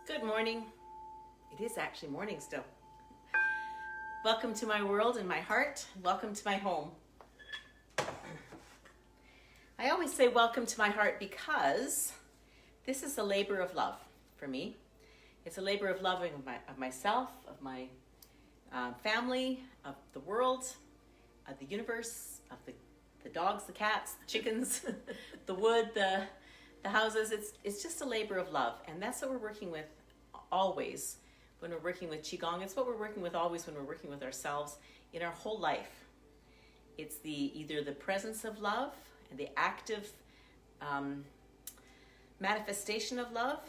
Good morning. It is actually morning still. Welcome to my world and my heart. Welcome to my home. I always say welcome to my heart because this is a labor of love for me. It's a labor of loving of myself, of my family, of the world, of the universe, of the dogs, the cats, the chickens, the wood, the houses. It's just a labor of love, and that's what we're working with always when we're working with Qigong. It's what we're working with always when we're working with ourselves in our whole life. It's either the presence of love and the active manifestation of love,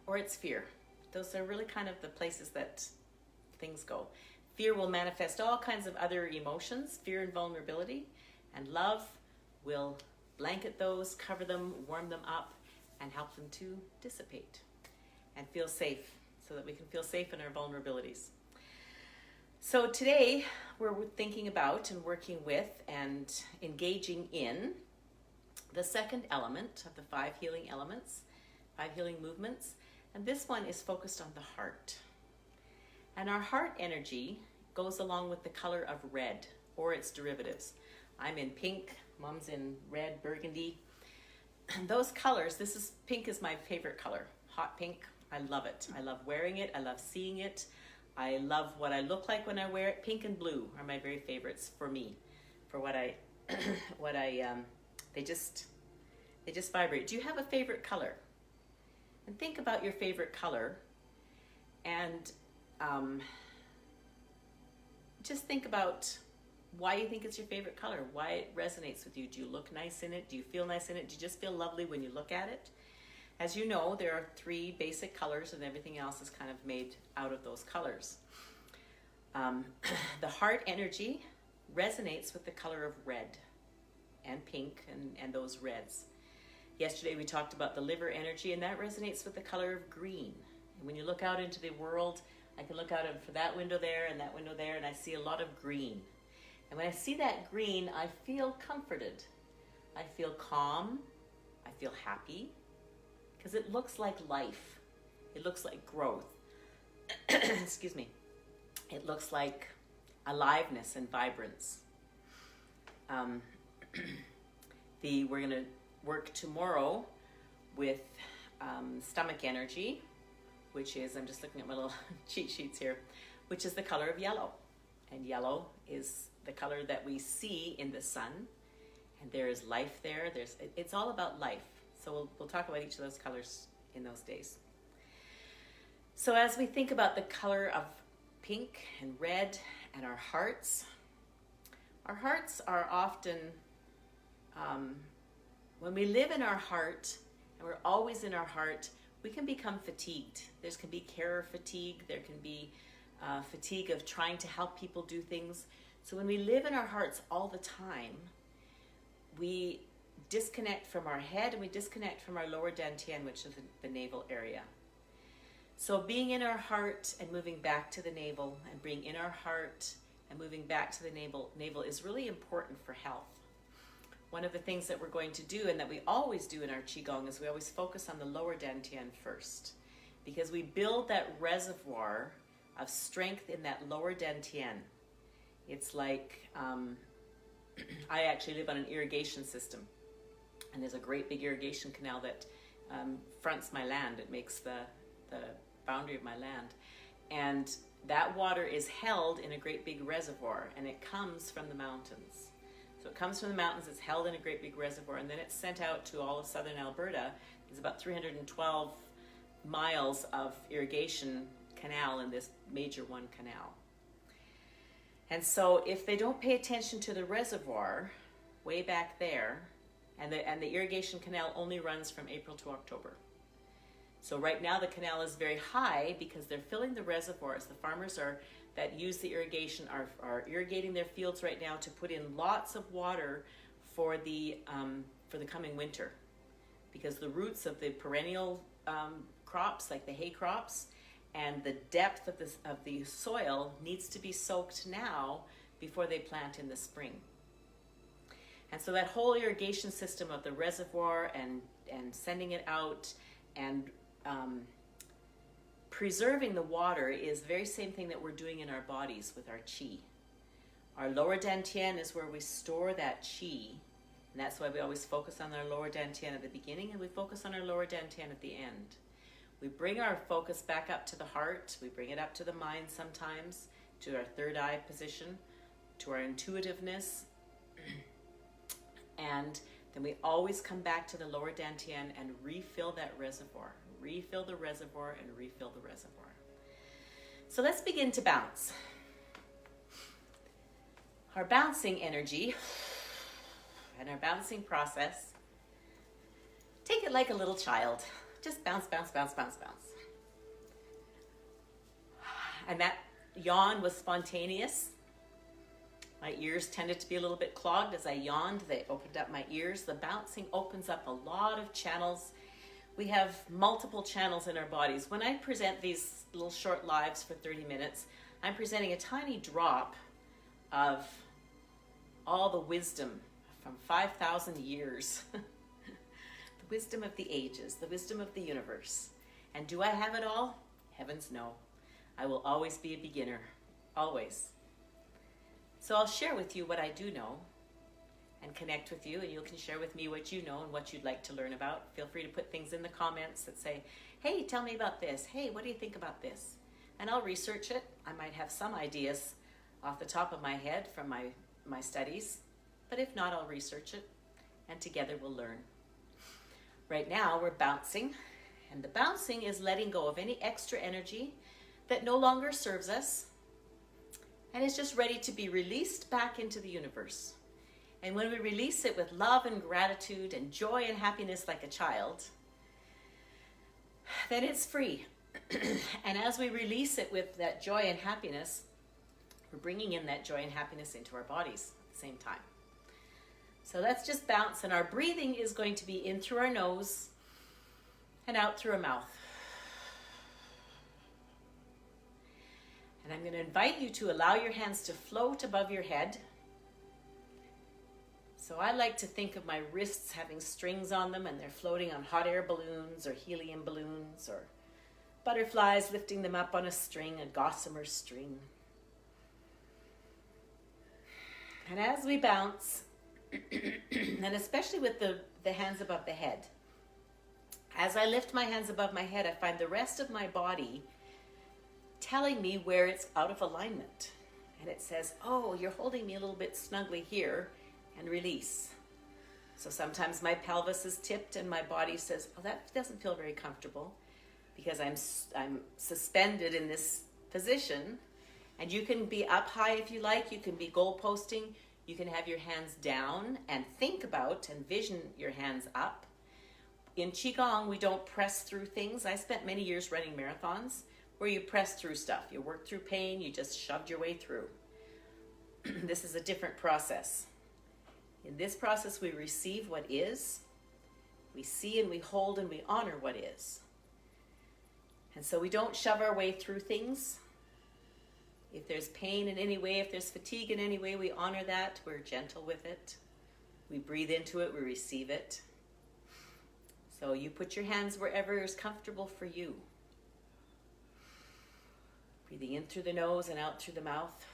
or it's fear. Those are really kind of the places that things go. Fear will manifest all kinds of other emotions, fear and vulnerability, and love will blanket those, cover them, warm them up, and help them to dissipate and feel safe, so that we can feel safe in our vulnerabilities. So today we're thinking about and working with and engaging in the second element of the 5 healing elements, 5 healing movements, and this one is focused on the heart. And our heart energy goes along with the color of red or its derivatives. I'm in pink, Mom's in red, burgundy. Those colors, pink is my favorite color, hot pink. I love it. I love wearing it. I love seeing it. I love what I look like when I wear it. Pink and blue are my very favorites for me, for they just vibrate. Do you have a favorite color? And think about your favorite color, and just think about why you think it's your favorite color, why it resonates with you. Do you look nice in it? Do you feel nice in it? Do you just feel lovely when you look at it? As you know, there are 3 basic colors, and everything else is kind of made out of those colors. The heart energy resonates with the color of red and pink and those reds. Yesterday we talked about the liver energy, and that resonates with the color of green. And when you look out into the world, I can look out for that window there and that window there, and I see a lot of green. And when I see that green, I feel comforted. I feel calm. I feel happy. Because it looks like life. It looks like growth. Excuse me. It looks like aliveness and vibrance. We're going to work tomorrow with stomach energy, which is, I'm just looking at my little cheat sheets here, which is the color of yellow. And yellow is the color that we see in the sun. And there is life there. It's all about life. So we'll talk about each of those colors in those days. So as we think about the color of pink and red and our hearts are often, when we live in our heart, and we're always in our heart, we can become fatigued. There can be carer fatigue. There can be fatigue of trying to help people do things. So when we live in our hearts all the time, we disconnect from our head, and we disconnect from our lower dantian, which is the navel area. So being in our heart and moving back to the navel, and being in our heart and moving back to the navel is really important for health. One of the things that we're going to do, and that we always do in our Qigong, is we always focus on the lower dantian first, because we build that reservoir of strength in that lower dantian. It's like, I actually live on an irrigation system. And there's a great big irrigation canal that fronts my land. It makes the boundary of my land. And that water is held in a great big reservoir, and it comes from the mountains. So it comes from the mountains, it's held in a great big reservoir, and then it's sent out to all of southern Alberta. There's about 312 miles of irrigation canal in this major one canal. And so if they don't pay attention to the reservoir way back there, and the irrigation canal only runs from April to October. So right now the canal is very high because they're filling the reservoirs. The farmers that use the irrigation are irrigating their fields right now to put in lots of water for the coming winter, because the roots of the perennial crops, like the hay crops, and the depth of the soil needs to be soaked now before they plant in the spring. And so that whole irrigation system of the reservoir and sending it out and preserving the water is the very same thing that we're doing in our bodies with our qi. Our lower dantian is where we store that qi, and that's why we always focus on our lower dantian at the beginning and we focus on our lower dantian at the end. We bring our focus back up to the heart, we bring it up to the mind sometimes, to our third eye position, to our intuitiveness, and then we always come back to the lower dantian and refill that reservoir. Refill the reservoir and refill the reservoir. So let's begin to bounce. Our bouncing energy and our bouncing process, take it like a little child. Just bounce, bounce, bounce, bounce, bounce. And that yawn was spontaneous. My ears tended to be a little bit clogged as I yawned. They opened up my ears. The bouncing opens up a lot of channels. We have multiple channels in our bodies. When I present these little short lives for 30 minutes, I'm presenting a tiny drop of all the wisdom from 5,000 years. The wisdom of the ages, the wisdom of the universe. And do I have it all? Heavens no. I will always be a beginner, always. So I'll share with you what I do know and connect with you, and you can share with me what you know and what you'd like to learn about. Feel free to put things in the comments that say, hey, tell me about this. Hey, what do you think about this? And I'll research it. I might have some ideas off the top of my head from my studies, but if not, I'll research it, and together we'll learn. Right now, we're bouncing, and the bouncing is letting go of any extra energy that no longer serves us, and is just ready to be released back into the universe. And when we release it with love and gratitude and joy and happiness like a child, then it's free. And as we release it with that joy and happiness, we're bringing in that joy and happiness into our bodies at the same time. So let's just bounce, and our breathing is going to be in through our nose and out through our mouth. And I'm going to invite you to allow your hands to float above your head. So I like to think of my wrists having strings on them, and they're floating on hot air balloons or helium balloons or butterflies lifting them up on a string, a gossamer string. And as we bounce, and especially with the hands above the head, as I lift my hands above my head, I find the rest of my body telling me where it's out of alignment. And it says, oh, you're holding me a little bit snugly here, and release. So sometimes my pelvis is tipped and my body says, oh, that doesn't feel very comfortable, because I'm suspended in this position. And you can be up high if you like, you can be goalposting, you can have your hands down and think about and vision your hands up. In Qigong, we don't press through things. I spent many years running marathons where you press through stuff. You work through pain, you just shoved your way through. This is a different process. In this process, we receive what is, we see and we hold and we honor what is. And so we don't shove our way through things. If there's pain in any way, if there's fatigue in any way, we honor that. We're gentle with it. We breathe into it, we receive it. So you put your hands wherever is comfortable for you. Breathing in through the nose and out through the mouth.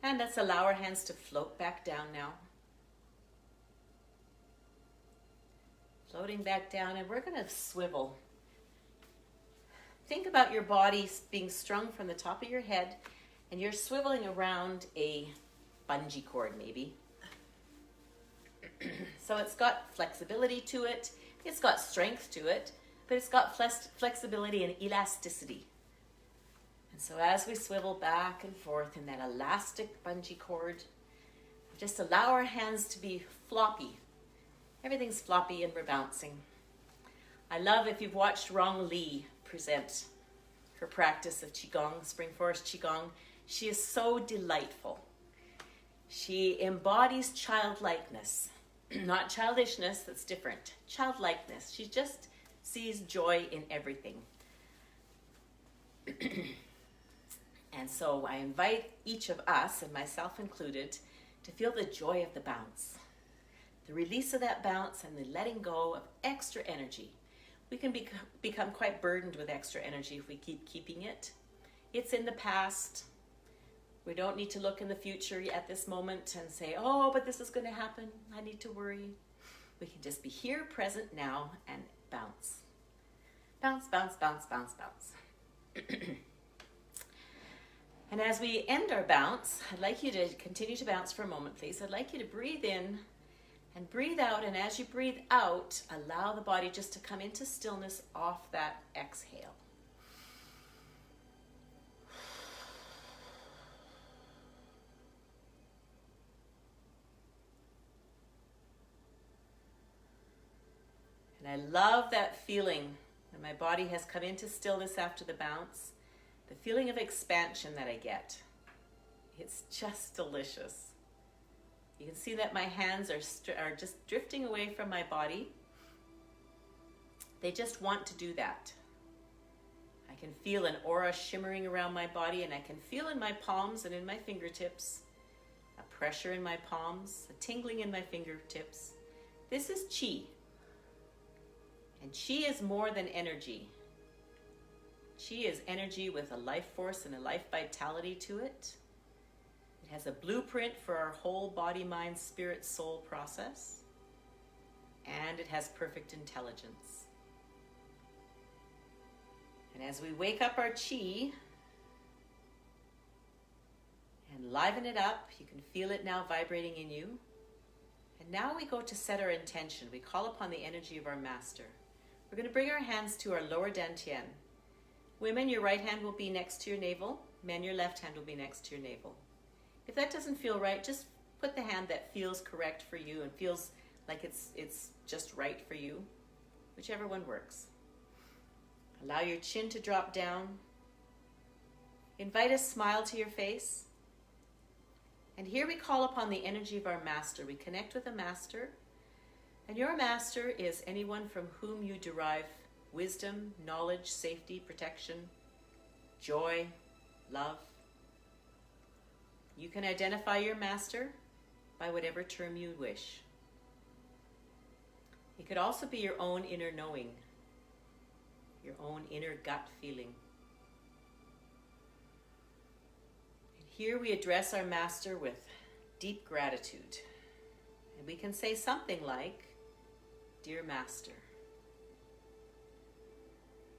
And let's allow our hands to float back down now. Floating back down, and we're going to swivel. Think about your body being strung from the top of your head, and you're swiveling around a bungee cord maybe. So it's got flexibility to it, it's got strength to it, but it's got flexibility and elasticity. And so as we swivel back and forth in that elastic bungee cord, just allow our hands to be floppy. Everything's floppy and we're bouncing. I love, if you've watched Rong Li present her practice of Qigong, Spring Forest Qigong, she is so delightful. She embodies childlikeness, not childishness, that's different. Childlikeness. She just sees joy in everything. And so I invite each of us, and myself included, to feel the joy of the bounce. The release of that bounce and the letting go of extra energy. we can become quite burdened with extra energy if we keep keeping it. It's in the past. We don't need to look in the future at this moment and say, oh, but this is going to happen. I need to worry. We can just be here, present, now, and bounce. Bounce, bounce, bounce, bounce, bounce. And as we end our bounce, I'd like you to continue to bounce for a moment, please. I'd like you to breathe in and breathe out. And as you breathe out, allow the body just to come into stillness off that exhale. And I love that feeling when my body has come into stillness after the bounce, the feeling of expansion that I get. It's just delicious. You can see that my hands are just drifting away from my body. They just want to do that. I can feel an aura shimmering around my body, and I can feel in my palms and in my fingertips a pressure in my palms, a tingling in my fingertips. This is Qi. And Qi is more than energy. Qi is energy with a life force and a life vitality to it. It has a blueprint for our whole body, mind, spirit, soul process. And it has perfect intelligence. And as we wake up our Qi and liven it up, you can feel it now vibrating in you. And now we go to set our intention. We call upon the energy of our master. We're going to bring our hands to our lower dantian. Women, your right hand will be next to your navel. Men, your left hand will be next to your navel. If that doesn't feel right, just put the hand that feels correct for you and feels like it's just right for you. Whichever one works. Allow your chin to drop down. Invite a smile to your face. And here we call upon the energy of our master. We connect with a master. And your master is anyone from whom you derive wisdom, knowledge, safety, protection, joy, love. You can identify your master by whatever term you wish. It could also be your own inner knowing, your own inner gut feeling. And here we address our master with deep gratitude. And we can say something like, Dear Master,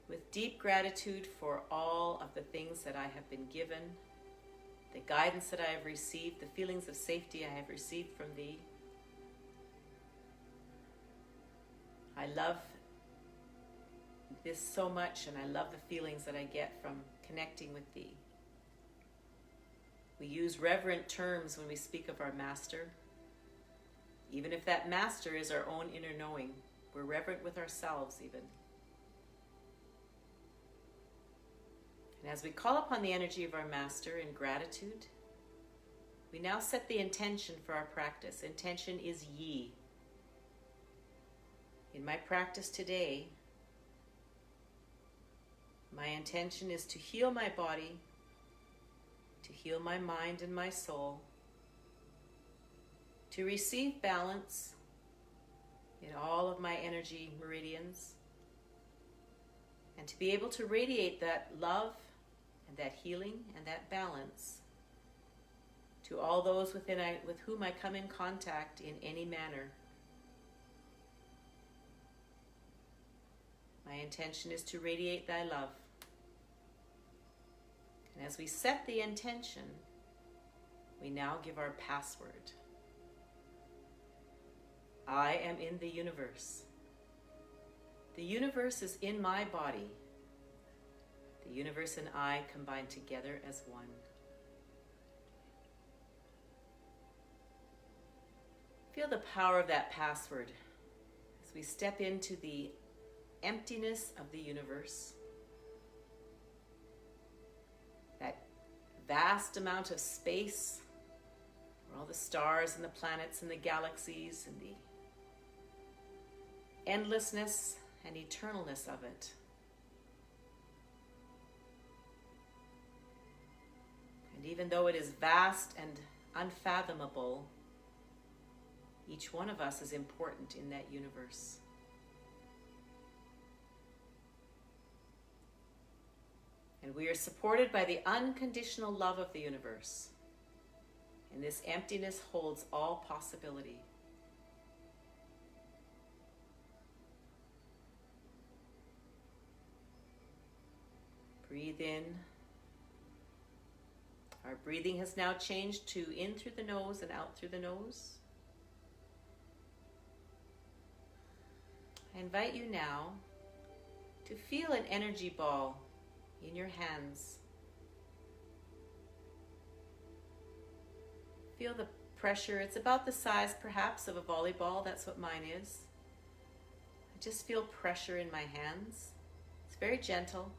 with deep gratitude for all of the things that I have been given, the guidance that I have received, the feelings of safety I have received from Thee, I love this so much, and I love the feelings that I get from connecting with Thee. We use reverent terms when we speak of our Master. Even if that master is our own inner knowing, we're reverent with ourselves even. And as we call upon the energy of our master in gratitude, we now set the intention for our practice. Intention is Yi. In my practice today, my intention is to heal my body, to heal my mind and my soul, to receive balance in all of my energy meridians, and to be able to radiate that love and that healing and that balance to all those with whom I come in contact in any manner. My intention is to radiate Thy love. And as we set the intention, we now give our password. I am in the universe. The universe is in my body. The universe and I combine together as one. Feel the power of that password as we step into the emptiness of the universe. That vast amount of space where all the stars and the planets and the galaxies and the endlessness and eternalness of it. And even though it is vast and unfathomable, each one of us is important in that universe. And we are supported by the unconditional love of the universe. And this emptiness holds all possibility. Breathe in. Our breathing has now changed to in through the nose and out through the nose. I invite you now to feel an energy ball in your hands. Feel the pressure. It's about the size perhaps of a volleyball. That's what mine is. I just feel pressure in my hands. It's very gentle.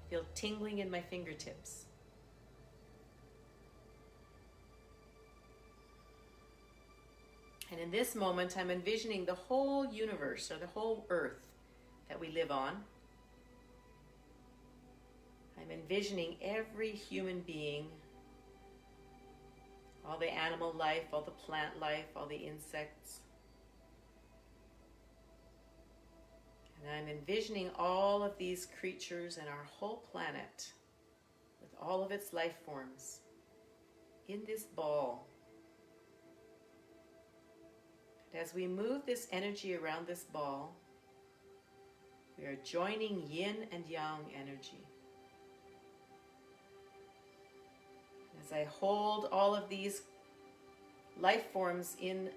I feel tingling in my fingertips. And in this moment, I'm envisioning the whole universe, or the whole earth that we live on. I'm envisioning every human being, all the animal life, all the plant life, all the insects. And I'm envisioning all of these creatures and our whole planet with all of its life forms in this ball. And as we move this energy around this ball, we are joining yin and yang energy. As I hold all of these life forms in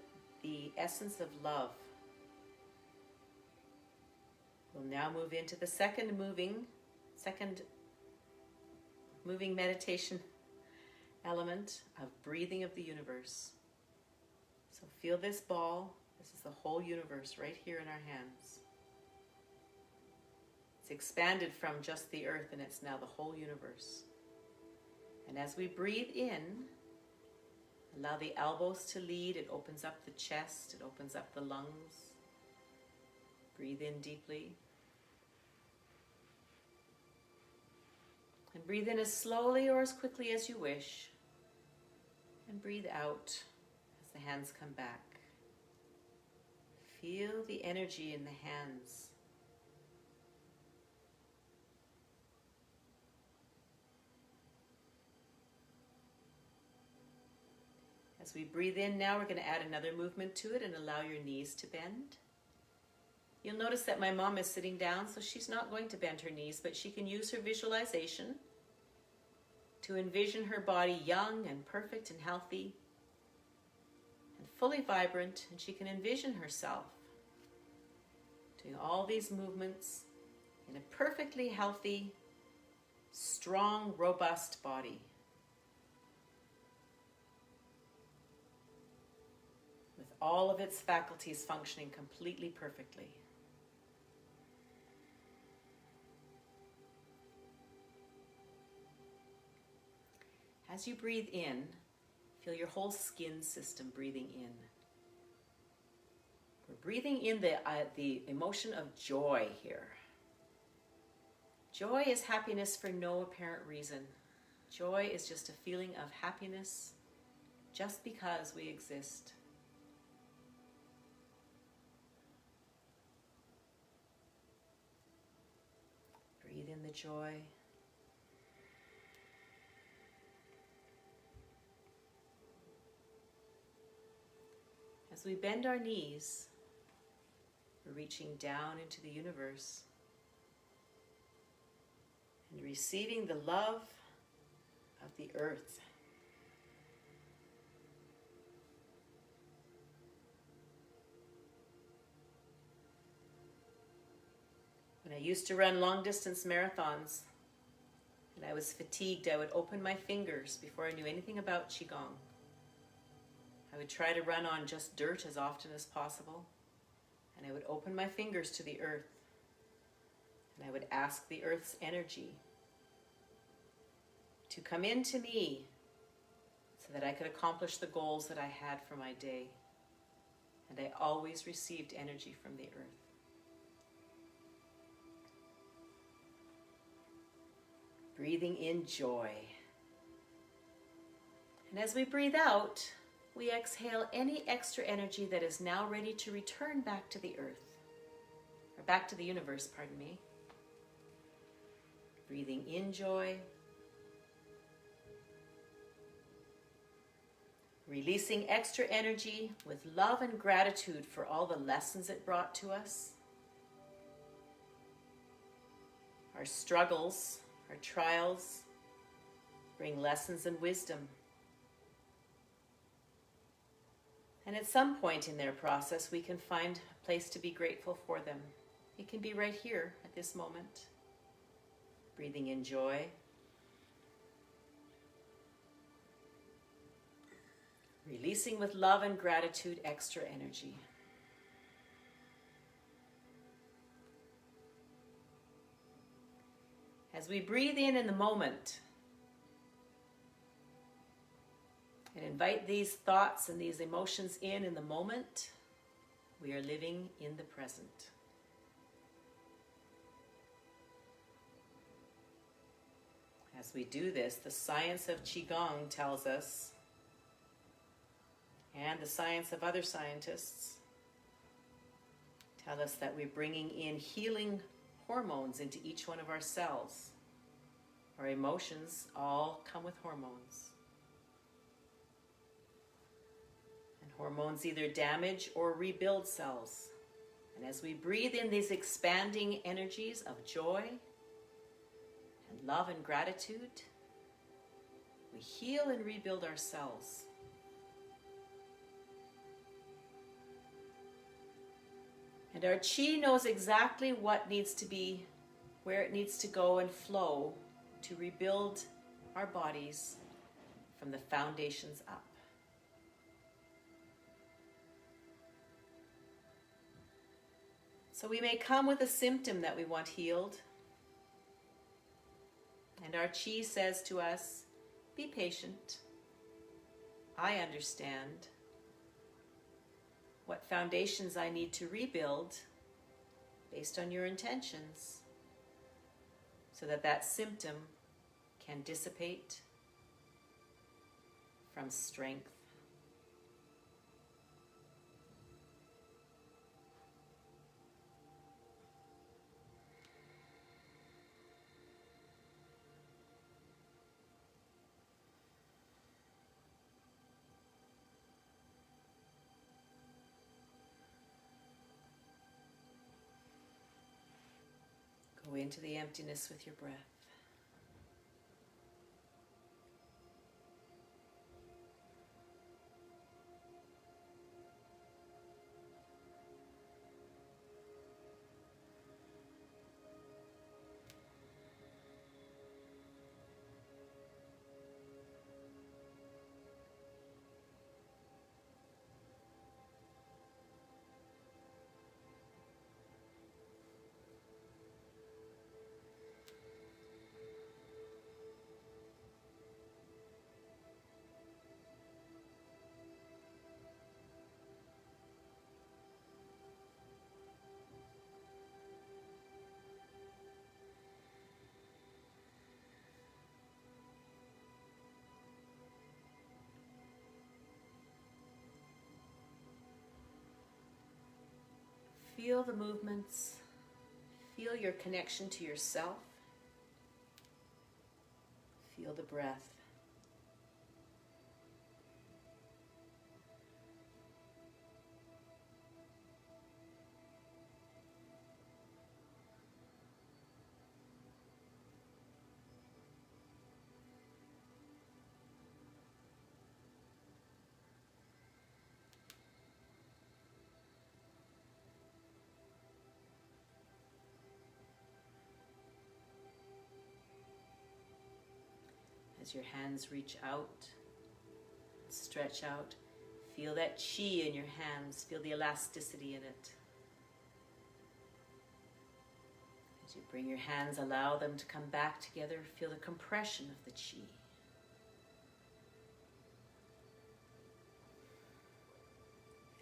the essence of love, we'll now move into the second moving meditation element of breathing of the universe. So feel this ball. This is the whole universe right here in our hands. It's expanded from just the earth, and it's now the whole universe. And as we breathe in, allow the elbows to lead. It opens up the chest. It opens up the lungs. Breathe in deeply. And breathe in as slowly or as quickly as you wish. And breathe out as the hands come back. Feel the energy in the hands. As we breathe in now, we're going to add another movement to it and allow your knees to bend. You'll notice that my mom is sitting down, so she's not going to bend her knees, but she can use her visualization to envision her body young and perfect and healthy and fully vibrant, and she can envision herself doing all these movements in a perfectly healthy, strong, robust body. With all of its faculties functioning completely perfectly. As you breathe in, feel your whole skin system breathing in. We're breathing in the emotion of joy here. Joy is happiness for no apparent reason. Joy is just a feeling of happiness just because we exist. Breathe in the joy. As we bend our knees, we're reaching down into the universe and receiving the love of the earth. When I used to run long-distance marathons and I was fatigued, I would open my fingers before I knew anything about Qigong. I would try to run on just dirt as often as possible, and I would open my fingers to the earth, and I would ask the earth's energy to come into me so that I could accomplish the goals that I had for my day. And I always received energy from the earth. Breathing in joy. And as we breathe out, we exhale any extra energy that is now ready to return back to the earth, or back to the universe, pardon me. Breathing in joy. Releasing extra energy with love and gratitude for all the lessons it brought to us. Our struggles, our trials bring lessons and wisdom. And at some point in their process, we can find a place to be grateful for them. It can be right here at this moment. Breathing in joy. Releasing with love and gratitude extra energy. As we breathe in the moment and invite these thoughts and these emotions in the moment, we are living in the present. As we do this, the science of Qigong tells us, and the science of other scientists tell us, that we're bringing in healing hormones into each one of our cells. Our emotions all come with hormones. And hormones either damage or rebuild cells. And as we breathe in these expanding energies of joy and love and gratitude, we heal and rebuild our cells. And our chi knows exactly what needs to be, where it needs to go and flow to rebuild our bodies from the foundations up. So we may come with a symptom that we want healed, and our chi says to us, be patient. I understand what foundations I need to rebuild based on your intentions, so that that symptom can dissipate from strength. Go into the emptiness with your breath. Feel the movements. Feel your connection to yourself. Feel the breath. As your hands reach out, stretch out, feel that chi in your hands, feel the elasticity in it. As you bring your hands, allow them to come back together, feel the compression of the chi.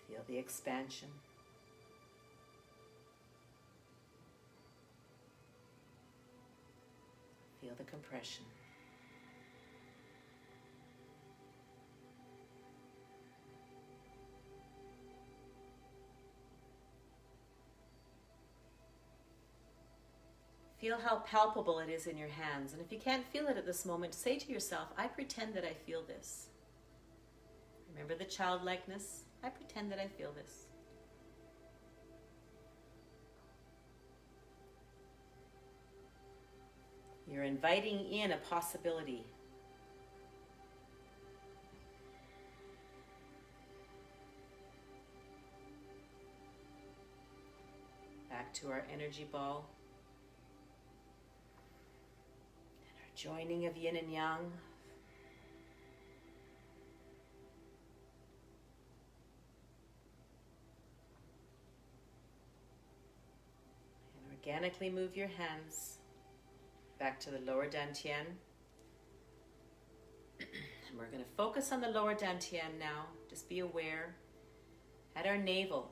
Feel the expansion. Feel the compression. Feel how palpable it is in your hands. And if you can't feel it at this moment, say to yourself, I pretend that I feel this. Remember the childlikeness? I pretend that I feel this. You're inviting in a possibility. Back to our energy ball. And our joining of yin and yang. And organically move your hands back to the lower dantian. And we're going to focus on the lower dantian now. Just be aware. At our navel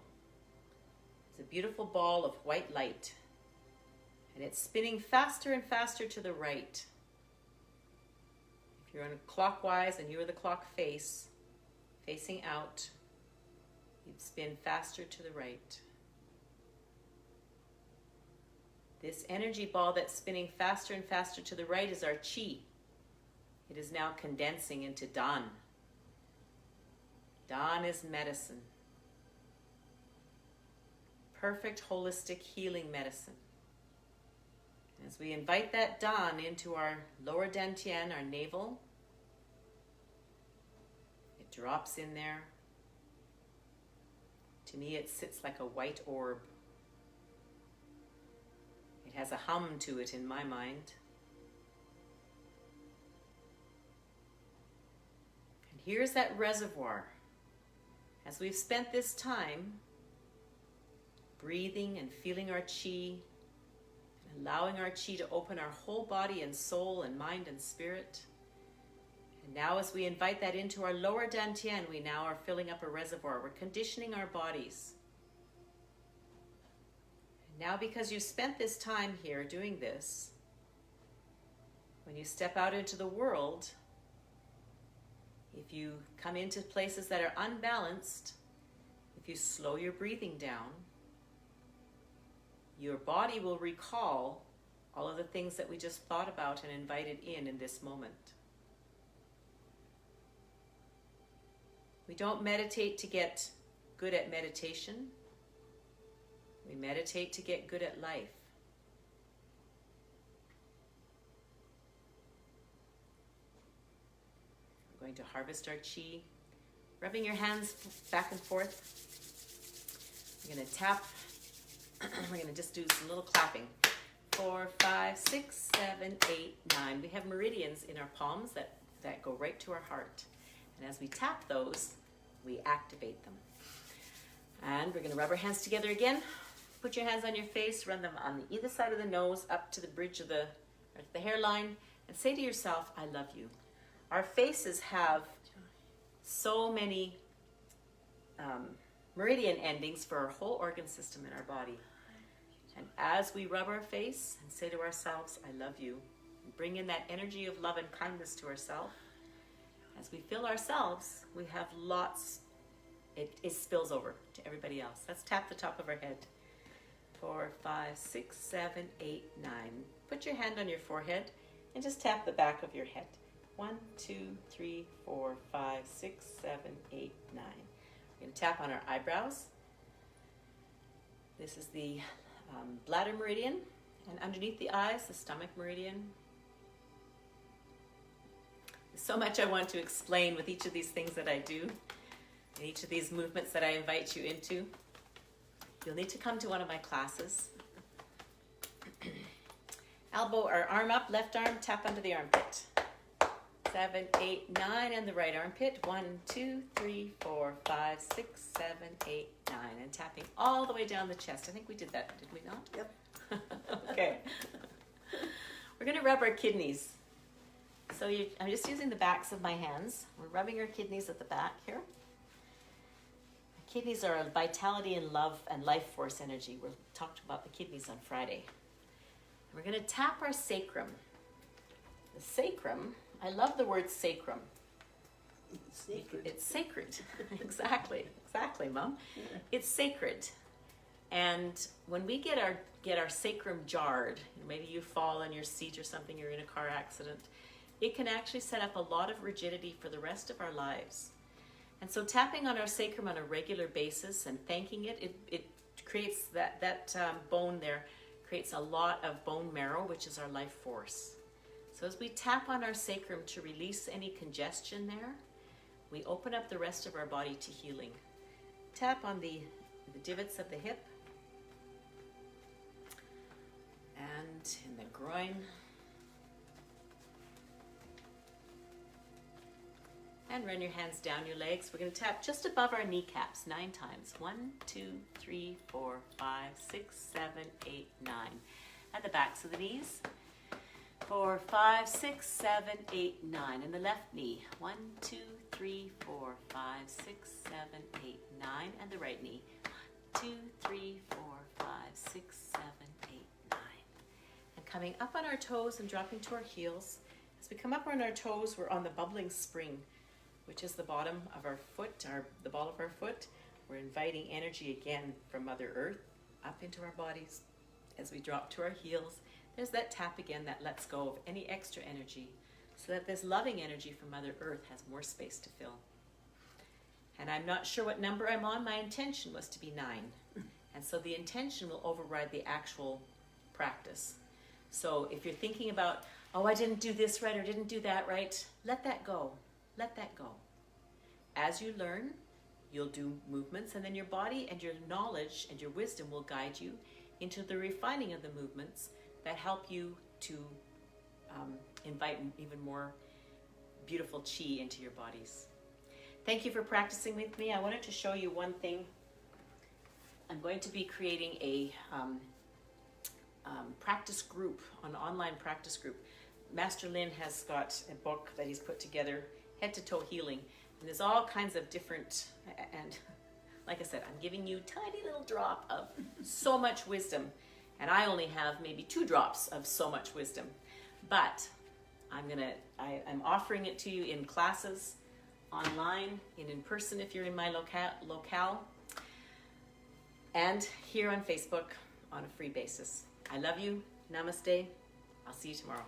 is a beautiful ball of white light. And it's spinning faster and faster to the right. If you're on clockwise and you're the clock face, facing out, you'd spin faster to the right. This energy ball that's spinning faster and faster to the right is our Qi. It is now condensing into Dan. Dan is medicine. Perfect holistic healing medicine. As we invite that Dan into our lower dantian, our navel, it drops in there. To me, it sits like a white orb. It has a hum to it in my mind. And here's that reservoir. As we've spent this time breathing and feeling our Qi, and allowing our Qi to open our whole body and soul and mind and spirit. And now as we invite that into our lower dantian, we now are filling up a reservoir. We're conditioning our bodies. Now, because you spent this time here doing this, when you step out into the world, if you come into places that are unbalanced, if you slow your breathing down, your body will recall all of the things that we just thought about and invited in this moment. We don't meditate to get good at meditation. We meditate to get good at life. We're going to harvest our Qi, rubbing your hands back and forth. We're going to tap. We're going to just do some little clapping. 4, 5, 6, 7, 8, 9. We have meridians in our palms that go right to our heart. And as we tap those, we activate them. And we're going to rub our hands together again. Put your hands on your face, run them on either side of the nose up to the bridge of the hairline, and say to yourself, I love you. Our faces have so many meridian endings for our whole organ system in our body. And as we rub our face and say to ourselves, I love you, and bring in that energy of love and kindness to ourselves, as we feel ourselves, we have lots, it spills over to everybody else. Let's tap the top of our head. 4, 5, 6, 7, 8, 9. Put your hand on your forehead and just tap the back of your head. 1, 2, 3, 4, 5, 6, 7, 8, 9. We're going to tap on our eyebrows. This is the bladder meridian, and underneath the eyes, the stomach meridian. There's so much I want to explain with each of these things that I do, and each of these movements that I invite you into. You'll need to come to one of my classes. Elbow or arm up, left arm, tap under the armpit. 7, 8, 9, and the right armpit. 1, 2, 3, 4, 5, 6, 7, 8, 9. And tapping all the way down the chest. I think we did that, did we not? Yep. Okay. We're going to rub our kidneys. So I'm just using the backs of my hands. We're rubbing our kidneys at the back here. Kidneys are a vitality and love and life force energy. We talked about the kidneys on Friday. We're going to tap our sacrum. The sacrum, I love the word sacrum. It's sacred. It's sacred. Exactly, Mom. Yeah. It's sacred. And when we get our sacrum jarred, maybe you fall on your seat or something, you're in a car accident, it can actually set up a lot of rigidity for the rest of our lives. And so tapping on our sacrum on a regular basis and thanking it creates that bone there, creates a lot of bone marrow, which is our life force. So as we tap on our sacrum to release any congestion there, we open up the rest of our body to healing. Tap on the divots of the hip and in the groin. And run your hands down your legs. We're going to tap just above our kneecaps 9 times. 1, 2, 3, 4, 5, 6, 7, 8, 9. At the backs of the knees. 4, 5, 6, 7, 8, 9. And the left knee. 1, 2, 3, 4, 5, 6, 7, 8, 9. And the right knee. 1, 2, 3, 4, 5, 6, 7, 8, 9. And coming up on our toes and dropping to our heels. As we come up on our toes, we're on the bubbling spring, which is the bottom of our foot, the ball of our foot. We're inviting energy again from Mother Earth up into our bodies. As we drop to our heels, there's that tap again that lets go of any extra energy so that this loving energy from Mother Earth has more space to fill. And I'm not sure what number I'm on. My intention was to be 9. And so the intention will override the actual practice. So if you're thinking about, oh, I didn't do this right or didn't do that right, let that go. Let that go. As you learn, you'll do movements, and then your body and your knowledge and your wisdom will guide you into the refining of the movements that help you to invite even more beautiful chi into your bodies. Thank you for practicing with me. I wanted to show you one thing. I'm going to be creating a practice group, an online practice group. Master Lin has got a book that he's put together, Head to Toe Healing, and there's all kinds of different, and like I said, I'm giving you a tiny little drop of so much wisdom, and I only have maybe 2 drops of so much wisdom, but I'm offering it to you in classes, online, and in person if you're in my locale, and here on Facebook on a free basis. I love you. Namaste. I'll see you tomorrow.